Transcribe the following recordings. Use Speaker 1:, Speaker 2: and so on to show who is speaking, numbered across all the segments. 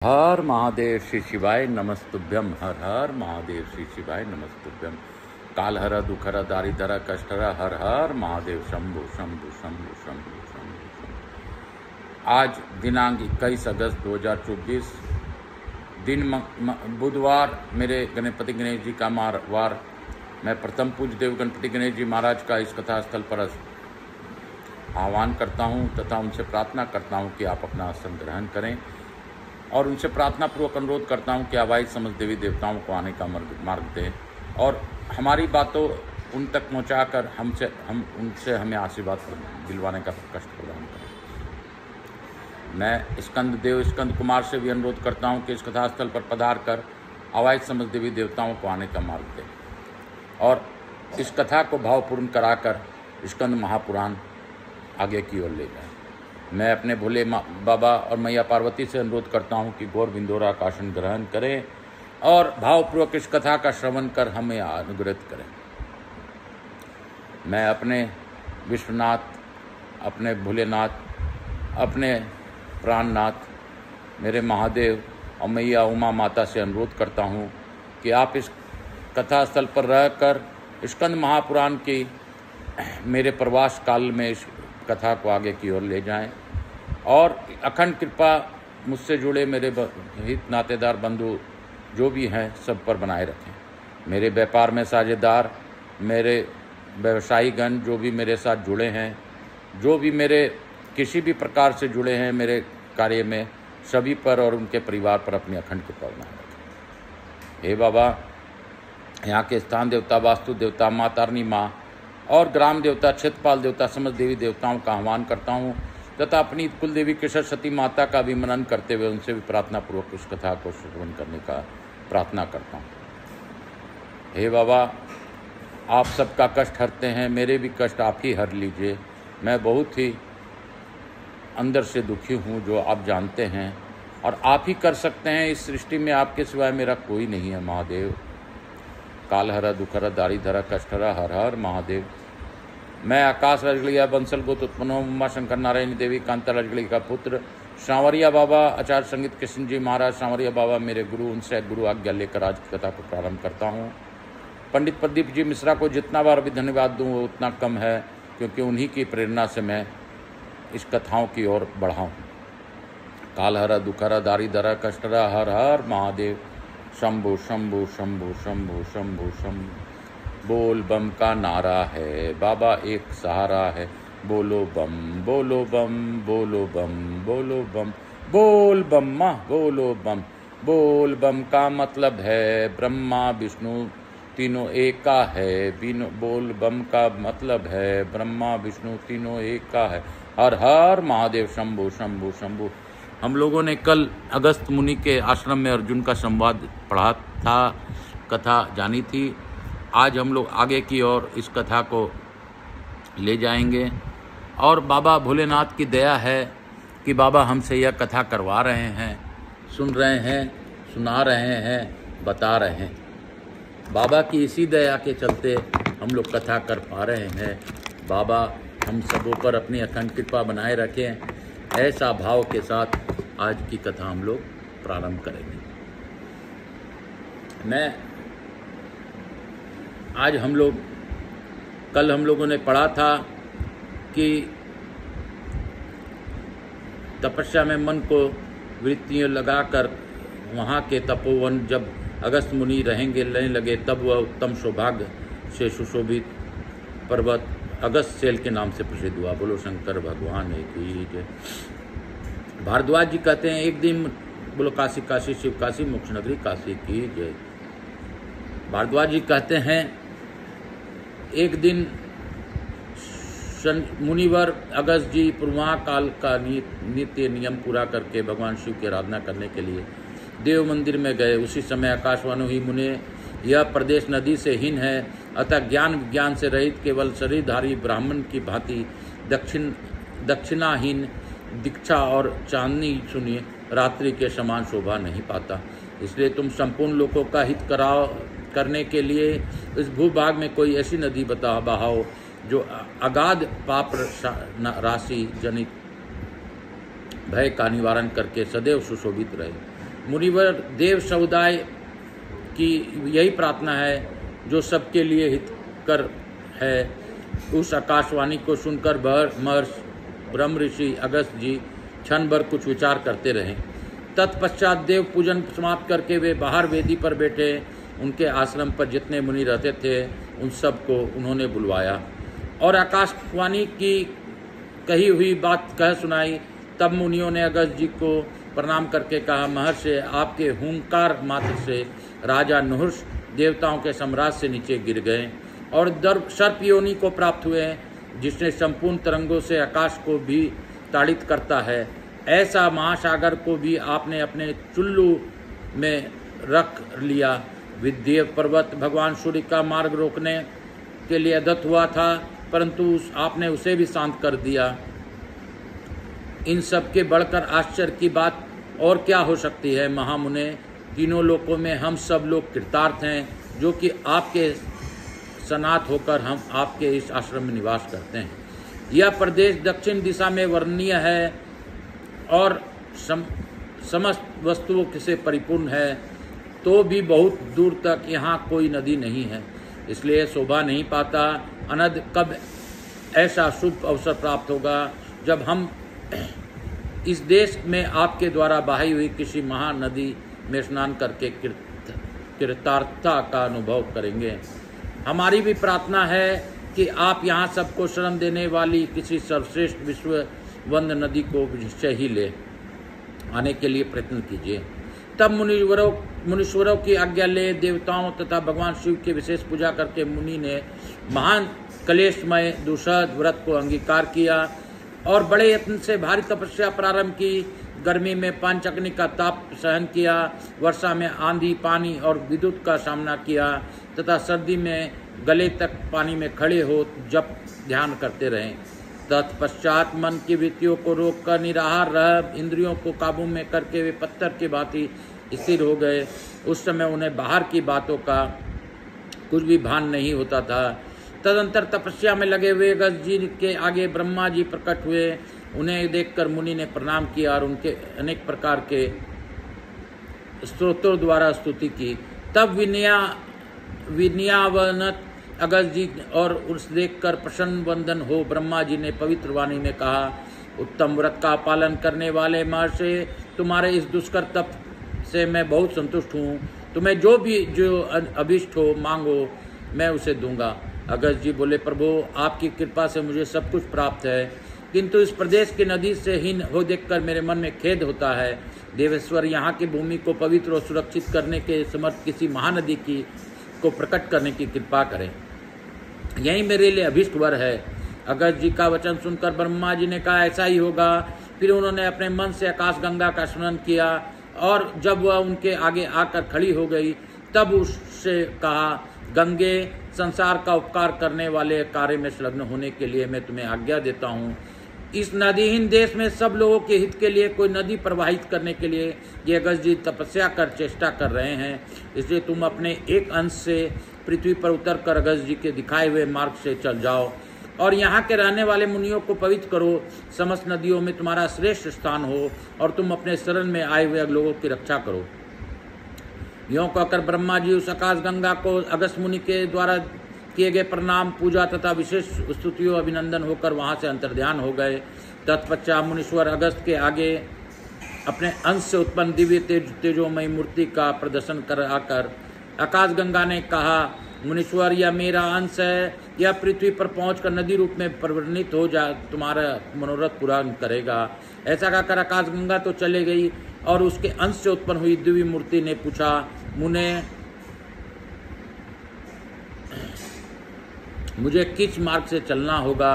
Speaker 1: हर महादेव श्री शिवाय नमस्तुभ्यम। हर हर महादेव श्री शिवाय नमस्तुभ्यम। कालहर दुखर दारिधर कष्टहर हर हर महादेव शंभु शंभु शंभु शंभु शंभु शंभु। आज दिनांक 21 अगस्त 2024 दिन बुधवार, मेरे गणपति गणेश जी का वार। मैं प्रथम पूज्य देव गणपति गणेश जी महाराज का इस कथा स्थल पर आह्वान करता हूँ तथा उनसे प्रार्थना करता हूँ कि आप अपना आसन ग्रहण करें और उनसे प्रार्थना पूर्वक अनुरोध करता हूं कि आवाज़ समझ देवी देवताओं को आने का मार्ग दें और हमारी बातों उन तक पहुंचाकर उनसे हमें आशीर्वाद दिलवाने का कष्ट प्रदान करें। मैं स्कंद कुमार से भी अनुरोध करता हूं कि इस कथास्थल पर पधार कर आवाज़ समझ देवी देवताओं को आने का मार्ग दें और इस कथा को भावपूर्ण कराकर स्कंद महापुराण आगे की ओर ले जाएं। मैं अपने भोले बाबा और मैया पार्वती से अनुरोध करता हूं कि गौर बिंदोरा का आसन ग्रहण करें और भावपूर्वक इस कथा का श्रवण कर हमें अनुग्रहित करें। मैं अपने विश्वनाथ, अपने भोलेनाथ, अपने प्राणनाथ, मेरे महादेव और मैया उमा माता से अनुरोध करता हूं कि आप इस कथा स्थल पर रहकर स्कंद महापुराण की मेरे प्रवास काल में इस कथा को आगे की ओर ले जाएं और अखंड कृपा मुझसे जुड़े मेरे हित नातेदार बंधु जो भी हैं सब पर बनाए रखें। मेरे व्यापार में साझेदार, मेरे व्यवसायीगण जो भी मेरे साथ जुड़े हैं, जो भी मेरे किसी भी प्रकार से जुड़े हैं मेरे कार्य में, सभी पर और उनके परिवार पर अपनी अखंड कृपा बनाए रखें। हे बाबा, यहाँ के स्थान देवता, वास्तु देवता, माँ तारनी माँ और ग्राम देवता, क्षेत्रपाल देवता, समस्त देवी देवताओं का आह्वान करता हूँ तथा अपनी कुल देवी केशर सती माता का भी मनन करते हुए उनसे भी प्रार्थना पूर्वक इस कथा को श्रवण करने का प्रार्थना करता हूँ। हे बाबा, आप सबका कष्ट हरते हैं, मेरे भी कष्ट आप ही हर लीजिए। मैं बहुत ही अंदर से दुखी हूँ, जो आप जानते हैं, और आप ही कर सकते हैं। इस सृष्टि में आपके सिवाय मेरा कोई नहीं है महादेव। कालहर दुखर दारिधर कष्टहर हर हर महादेव। मैं आकाश राजगलिया बंसल गोत उत्पन्न उमा शंकर नारायणी देवी कांता राजगली का पुत्र सांवरिया बाबा आचार्य संगीत कृष्ण जी महाराज सांवरिया बाबा मेरे गुरु, उनसे गुरु आज्ञा लेकर आज की कथा को प्रारंभ करता हूँ। पंडित प्रदीप जी मिश्रा को जितना बार भी धन्यवाद दूँ वो उतना कम है, क्योंकि उन्हीं की प्रेरणा से मैं इस कथाओं की ओर बढ़ा हूँ। कालहर दुखर दारिधर कष्टहर हर हर महादेव। शंभु शंभु शंभु शंभु शंभु शंभु। बोल बम का नारा है, बाबा एक सहारा है। बोलो बम बोलो बम बोलो बम बोलो बम। बोल बम माँ बोलो बम। बोल बम का मतलब है ब्रह्मा विष्णु तीनों एक का है। बोल बम का मतलब है ब्रह्मा विष्णु तीनों एक का है। हर हर महादेव। शंभु शंभु शंभु। हम लोगों ने कल अगस्त मुनि के आश्रम में अर्जुन का संवाद पढ़ा था, कथा जानी थी। आज हम लोग आगे की ओर इस कथा को ले जाएंगे और बाबा भोलेनाथ की दया है कि बाबा हमसे यह कथा करवा रहे हैं, सुन रहे हैं, सुना रहे हैं, बता रहे हैं। बाबा की इसी दया के चलते हम लोग कथा कर पा रहे हैं। बाबा हम सबों पर अपनी अखंड कृपा बनाए रखें। ऐसा भाव के साथ आज की कथा हम लोग प्रारंभ करेंगे। कल हम लोगों ने पढ़ा था कि तपस्या में मन को वृत्तियाँ लगाकर वहाँ के तपोवन जब अगस्त मुनि रहने लगे, तब वह उत्तम सौभाग्य से सुशोभित पर्वत अगस्त सेल के नाम से प्रसिद्ध हुआ। बोलो शंकर भगवान की जय। भारद्वाज जी कहते हैं, एक दिन बोलो काशी काशी शिव काशी मोक्ष नगरी काशी की जय। भारद्वाज जी कहते हैं, एक दिन मुनिवर अगस्त जी पूर्वा काल का नित्य नियम पूरा करके भगवान शिव की आराधना करने के लिए देव मंदिर में गए। उसी समय आकाशवाणी हुई, मुने यह प्रदेश नदी से हीन है, अतः ज्ञान विज्ञान से रहित केवल शरीरधारी ब्राह्मण की भांति दक्षिणाहीन दीक्षा और चांदनी सुनिए रात्रि के समान शोभा नहीं पाता। इसलिए तुम संपूर्ण लोगों का हित करने के लिए इस भूभाग में कोई ऐसी नदी बहाओ जो अगाध पाप राशि जनित भय का निवारण करके सदैव सुशोभित रहे। मुनिवर देव समुदाय की यही प्रार्थना है जो सबके लिए हितकर है। उस आकाशवाणी को सुनकर महर्षि ब्रह्म ऋषि अगस्त जी क्षण भर कुछ विचार करते रहे। तत्पश्चात देव पूजन समाप्त करके वे बाहर वेदी पर बैठे। उनके आश्रम पर जितने मुनि रहते थे उन सब को उन्होंने बुलवाया और आकाशवाणी की कही हुई बात कह सुनाई। तब मुनियों ने अगस्त जी को प्रणाम करके कहा, महर्षि, आपके हुंकार मात्र से राजा नुहुष देवताओं के साम्राज्य से नीचे गिर गए और सर्प योनि को प्राप्त हुए, जिसने संपूर्ण तरंगों से आकाश को भी ताड़ित करता है। ऐसा महासागर को भी आपने अपने चुल्लू में रख लिया। विद्य पर्वत भगवान सूर्य का मार्ग रोकने के लिए दत्त हुआ था, परंतु आपने उसे भी शांत कर दिया। इन सब के बढ़कर आश्चर्य की बात और क्या हो सकती है महामुने। तीनों लोकों में हम सब लोग कृतार्थ हैं, जो कि आपके सनात होकर हम आपके इस आश्रम में निवास करते हैं। यह प्रदेश दक्षिण दिशा में वर्णनीय है और समस्त वस्तुओं से परिपूर्ण है, तो भी बहुत दूर तक यहाँ कोई नदी नहीं है, इसलिए शोभा नहीं पाता। अनद कब ऐसा शुभ अवसर प्राप्त होगा जब हम इस देश में आपके द्वारा बहाई हुई किसी महानदी में स्नान करके कृतार्थता का अनुभव करेंगे। हमारी भी प्रार्थना है कि आप यहाँ सबको शरण देने वाली किसी सर्वश्रेष्ठ विश्ववंद नदी को निश्चय ही ले आने के लिए प्रयत्न कीजिए। तब मुनीश्वरों की आज्ञा ले देवताओं तथा भगवान शिव की विशेष पूजा करके मुनि ने महान कलेशमय दुस्सह व्रत को अंगीकार किया और बड़े यत्न से भारी तपस्या प्रारंभ की। गर्मी में पांचअग्नि का ताप सहन किया, वर्षा में आंधी पानी और विद्युत का सामना किया तथा सर्दी में गले तक पानी में खड़े हो जप ध्यान करते रहे। तत्पश्चात मन की वृत्तियों को रोककर निराहार रह इंद्रियों को काबू में करके वे पत्थर की भांति स्थिर हो गए। उस समय उन्हें बाहर की बातों का कुछ भी भान नहीं होता था। तदंतर तपस्या में लगे हुए अगस्त जी के आगे ब्रह्मा जी प्रकट हुए। उन्हें देखकर मुनि ने प्रणाम किया और उनके अनेक प्रकार के स्तोत्रों द्वारा स्तुति की। तब विनयावनत अगस्त जी और उस देखकर प्रसन्न वंदन हो ब्रह्मा जी ने पवित्र वाणी में कहा, उत्तम व्रत का पालन करने वाले महर्षि, तुम्हारे इस दुष्कर तप से मैं बहुत संतुष्ट हूँ। तुम्हें जो अभिष्ट हो मांगो, मैं उसे दूंगा। अगस्त जी बोले, प्रभु आपकी कृपा से मुझे सब कुछ प्राप्त है, किंतु इस प्रदेश की नदी से हीन हो देखकर मेरे मन में खेद होता है। देवेश्वर यहाँ की भूमि को पवित्र और सुरक्षित करने के समर्थ किसी महानदी को प्रकट करने की कृपा करें, यही मेरे लिए अभिष्ट वर है। अगस्त जी का वचन सुनकर ब्रह्मा जी ने कहा, ऐसा ही होगा। फिर उन्होंने अपने मन से आकाश गंगा का स्मरण किया और जब वह उनके आगे आकर खड़ी हो गई तब उससे कहा, गंगे, संसार का उपकार करने वाले कार्य में संलग्न होने के लिए मैं तुम्हें आज्ञा देता हूँ। इस नदीहीन देश में सब लोगों के हित के लिए कोई नदी प्रवाहित करने के लिए ये अगस्त जी तपस्या कर चेष्टा कर रहे हैं, इसलिए तुम अपने एक अंश से पृथ्वी पर उतरकर अगस्त जी के दिखाए हुए मार्ग से चल जाओ और यहाँ के रहने वाले मुनियों को पवित्र करो। समस्त नदियों में तुम्हारा श्रेष्ठ स्थान हो और तुम अपने शरण में आए हुए लोगों की रक्षा करो। यों कहकर ब्रह्मा जी उस आकाश गंगा को अगस्त मुनि के द्वारा किए गए प्रणाम, पूजा तथा विशेष स्तुतियों अभिनंदन होकर वहां से अंतर्ध्यान हो गए। तत्पश्चात मुनीश्वर अगस्त के आगे अपने अंश से उत्पन्न दिव्य तेजोमयी मूर्ति का प्रदर्शन कर आकर आकाश गंगा ने कहा, मुनीश्वर, यह मेरा अंश है, यह पृथ्वी पर पहुंचकर नदी रूप में परिवर्तित हो जा तुम्हारा मनोरथ पूरा करेगा। ऐसा कहकर आकाश गंगा तो चले गई और उसके अंश से उत्पन्न हुई दिव्य मूर्ति ने पूछा, मुझे किस मार्ग से चलना होगा?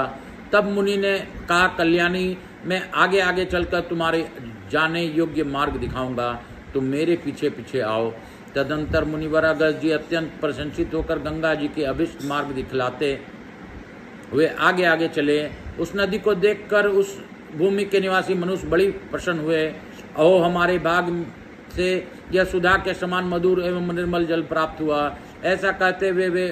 Speaker 1: तब मुनि ने कहा, कल्याणी, मैं आगे आगे चलकर तुम्हारे जाने योग्य मार्ग दिखाऊंगा, तुम मेरे पीछे पीछे आओ। तदंतर मुनिवर अगस्त जी अत्यंत प्रशंसित होकर गंगा जी के अभिष्ट मार्ग दिखलाते हुए आगे आगे चले। उस नदी को देखकर उस भूमि के निवासी मनुष्य बड़ी प्रसन्न हुए। अहो, हमारे भाग से यह सुधा के समान मधुर एवं निर्मल जल प्राप्त हुआ। ऐसा कहते हुए वे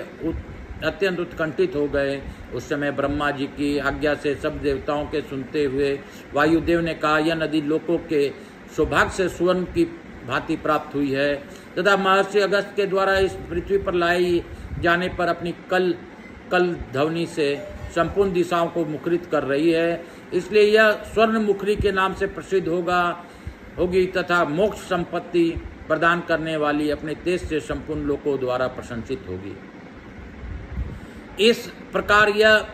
Speaker 1: अत्यंत उत्कंठित हो गए। उस समय ब्रह्मा जी की आज्ञा से सब देवताओं के सुनते हुए वायुदेव ने कहा, यह नदी लोकों के सौभाग्य से सुवर्ण की भांति प्राप्त हुई है तथा महर्षि अगस्त के द्वारा इस पृथ्वी पर लाई जाने पर अपनी कल ध्वनि से संपूर्ण दिशाओं को मुखरित कर रही है। इसलिए यह स्वर्ण मुखरी के नाम से प्रसिद्ध होगी तथा मोक्ष संपत्ति प्रदान करने वाली अपने तेज से संपूर्ण लोकों द्वारा प्रशंसित होगी। इस प्रकार यह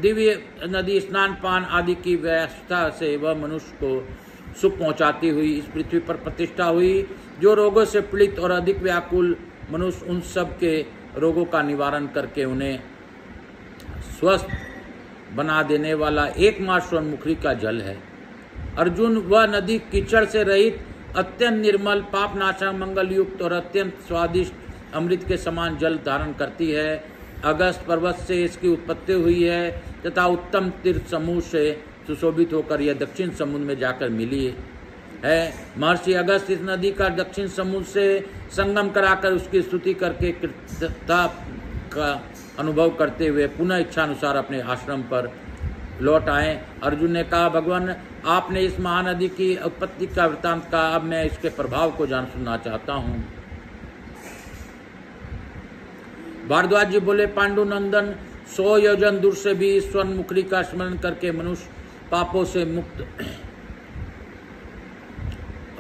Speaker 1: दिव्य नदी स्नान पान आदि की व्यवस्था से वह मनुष्य को सुख पहुंचाती हुई इस पृथ्वी पर प्रतिष्ठा हुई। जो रोगों से पीड़ित और अधिक व्याकुल मनुष्य, उन सब के रोगों का निवारण करके उन्हें स्वस्थ बना देने वाला एकमात्र स्वर्णमुखी का जल है। अर्जुन, वह नदी कीचड़ से रहित, अत्यंत निर्मल, पापनाशक, मंगल युक्त और अत्यंत स्वादिष्ट अमृत के समान जल धारण करती है। अगस्त पर्वत से इसकी उत्पत्ति हुई है तथा उत्तम तीर्थ समूह से सुशोभित होकर यह दक्षिण समुद्र में जाकर मिली है। महर्षि अगस्त इस नदी का दक्षिण समुद्र से संगम कराकर उसकी स्तुति करके कृतज्ञता का अनुभव करते हुए पुनः इच्छानुसार अपने आश्रम पर लौट आए। अर्जुन ने कहा, भगवान, आपने इस महानदी की उत्पत्ति का वृत्तांत कहा, अब मैं इसके प्रभाव को सुनना चाहता हूँ। भारद्वाज जी बोले, पांडुनंदन, 100 योजन दूर से भी स्वर्ण मुखरी का स्मरण करके मनुष्य पापों से मुक्त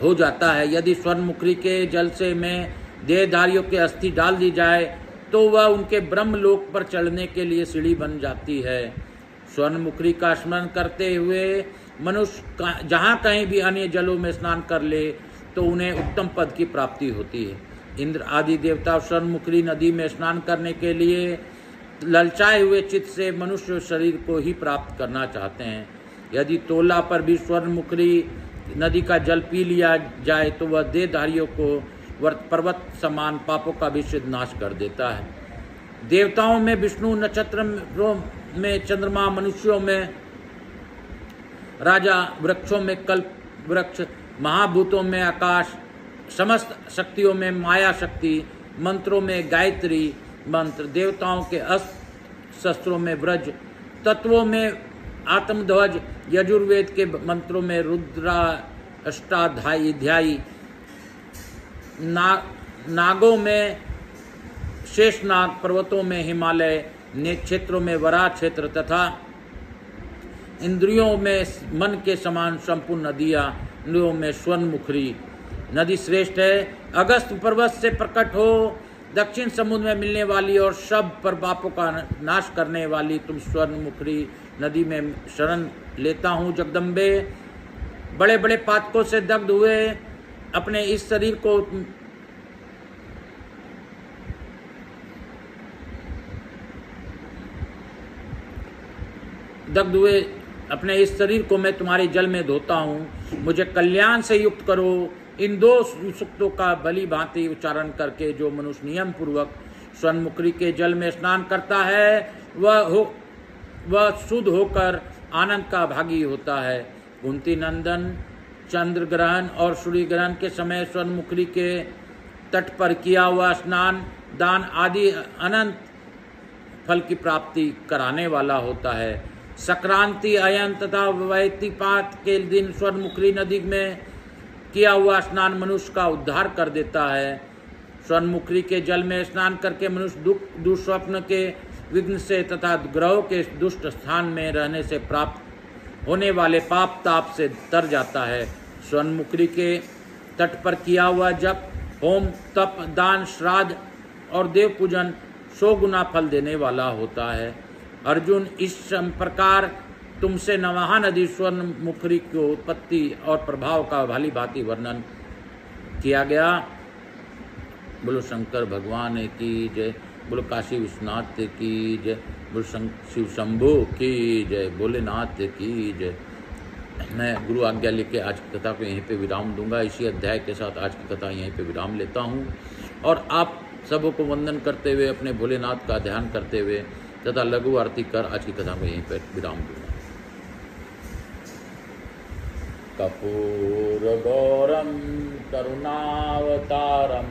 Speaker 1: हो जाता है। यदि स्वर्ण मुखरी के जल से में देहधारियों के अस्थि डाल दी जाए तो वह उनके ब्रह्म लोक पर चढ़ने के लिए सीढ़ी बन जाती है। स्वर्ण मुखरी का स्मरण करते हुए मनुष्य जहाँ कहीं भी अन्य जलों में स्नान कर ले तो उन्हें उत्तम पद की प्राप्ति होती है। इंद्र आदि देवता स्वर्ण मुखरी नदी में स्नान करने के लिए ललचाए हुए चित्त से मनुष्य शरीर को ही प्राप्त करना चाहते हैं। यदि तोला पर भी स्वर्ण मुखरी नदी का जल पी लिया जाए तो वह देहधारियों को पर्वत समान पापों का भी सिद्ध नाश कर देता है। देवताओं में विष्णु, नक्षत्रों में चंद्रमा, मनुष्यों में राजा, वृक्षों में कल्प वृक्ष, महाभूतों में आकाश, समस्त शक्तियों में माया शक्ति, मंत्रों में गायत्री मंत्र, देवताओं के अस्त्र शस्त्रों में व्रज, तत्वों में आत्मध्वज, यजुर्वेद के मंत्रों में रुद्रा अष्टाध्यायी, नागों में शेषनाग, पर्वतों में हिमालय, क्षेत्रों में वराह क्षेत्र तथा इंद्रियों में मन के समान संपूर्ण नदियों में स्वर्ण मुखरी नदी श्रेष्ठ है। अगस्त पर्वत से प्रकट हो दक्षिण समुद्र में मिलने वाली और सब पर पापों का नाश करने वाली तुम स्वर्ण मुखरी नदी में शरण लेता हूँ। जगदम्बे, बड़े बड़े पातकों से दग्ध हुए अपने इस शरीर को मैं तुम्हारे जल में धोता हूँ। मुझे कल्याण से युक्त करो। इन 2 सूक्तों का भली भांति उच्चारण करके जो मनुष्य नियम पूर्वक स्वर्ण मुखरी के जल में स्नान करता है वह शुद्ध होकर आनंद का भागी होता है। कुंती नंदन, चंद्र ग्रहण और सूर्य ग्रहण के समय स्वर्ण मुखरी के तट पर किया हुआ स्नान, दान आदि अनंत फल की प्राप्ति कराने वाला होता है। संक्रांति, अयन तथा वैतिपात के दिन स्वर्ण मुखरी नदी में किया हुआ स्नान मनुष्य का उद्धार कर देता है। स्वर्ण मुखरी के जल में स्नान करके मनुष्य दुस्वप्न के विघ्न से तथा ग्रहों के दुष्ट स्थान में रहने से प्राप्त होने वाले पाप ताप से तर जाता है। स्वर्ण मुखरी के तट पर किया हुआ जप, होम, तप, दान, श्राद्ध और देव पूजन 100 गुना फल देने वाला होता है। अर्जुन, इस प्रकार तुमसे महानदी स्वर्ण मुखरी की उत्पत्ति और प्रभाव का भाली भांति वर्णन किया गया। बोलो शंकर भगवान की जय, बोलो काशी विश्वनाथ की जय, बोलो शिव शंभू की जय, भोलेनाथ की जय। मैं गुरु आज्ञा लेके आज की कथा को यहीं पे विराम दूंगा। इसी अध्याय के साथ आज की कथा यहीं पे विराम लेता हूँ और आप सबों को वंदन करते हुए, अपने भोलेनाथ का ध्यान करते हुए तथा लघु आरती कर आज की कथा को यहीं पर विराम दूंगा। कर्पूरगौरं करुणावतारं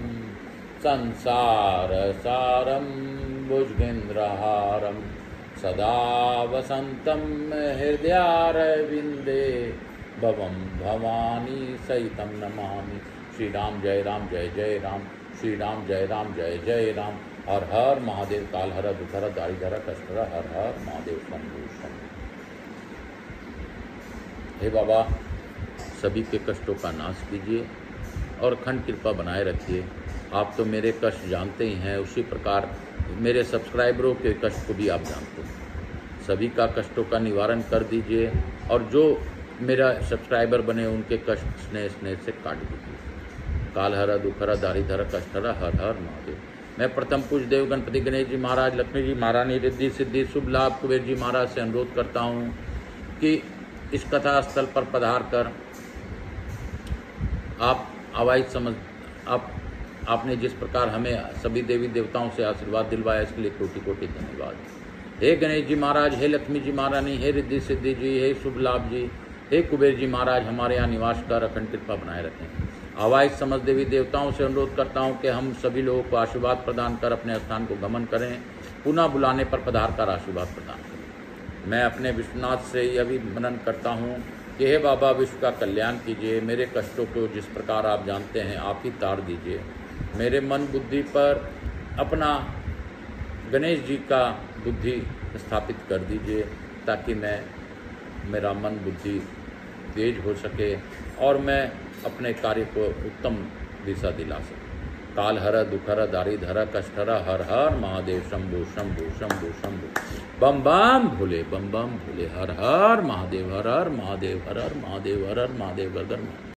Speaker 1: संसारसारं भुजगेन्द्रहारं सदा वसन्तं हृदयारविन्दे भवं भवानी सहितं नमामि। श्री राम जय जय राम, श्री राम जय राम। हर हर महादेव। काल हर दुखर दारिधर कष्टर, हर हर महादेव शंभु शंभु। हे बाबा, सभी के कष्टों का नाश कीजिए और अखंड कृपा बनाए रखिए। आप तो मेरे कष्ट जानते ही हैं, उसी प्रकार मेरे सब्सक्राइबरों के कष्ट को भी आप जानते हैं। सभी का कष्टों का निवारण कर दीजिए और जो मेरा सब्सक्राइबर बने उनके कष्ट स्नेह से काट दीजिए। काल हर दुखर दारिधर कष्टर, हर हर महादेव। मैं प्रथम पूज्य देव गणपति गणेश जी महाराज, लक्ष्मी जी महारानी, रिद्धि सिद्धि शुभ लाभ कुबेर जी महाराज से अनुरोध करता हूँ कि इस कथा स्थल पर पधार कर आप आवाज़ समझ आपने जिस प्रकार हमें सभी देवी देवताओं से आशीर्वाद दिलवाया, इसके लिए कोटि कोटि धन्यवाद। हे गणेश जी महाराज, हे लक्ष्मी जी महारानी, हे रिद्धि सिद्धि जी, हे शुभ लाभ जी, हे कुबेर जी महाराज, हमारे यहाँ निवास कर अखंड कृपा बनाए रखें। आवाज़ समझ देवी देवताओं से अनुरोध करता हूँ कि हम सभी लोगों को आशीर्वाद प्रदान कर अपने स्थान को गमन करें, पुनः बुलाने पर पधार कर आशीर्वाद प्रदान करें। मैं अपने विश्वनाथ से यह भी मनन करता हूँ कि हे बाबा, विश्व का कल्याण कीजिए। मेरे कष्टों को जिस प्रकार आप जानते हैं, आप ही तार दीजिए। मेरे मन बुद्धि पर अपना गणेश जी का बुद्धि स्थापित कर दीजिए, ताकि मेरा मन बुद्धि तेज हो सके और मैं अपने कार्य को उत्तम दिशा दिला सकूं। काल हर दुखर दारिधर कष्टर, हर हर महादेव शंभु शंभु शंभु शंभु। बम बम भोले, बम बम भोले। हर हर महादेव, हर हर महादेव, हर हर महादेव, हर हर महादेव, हर हर महादेव।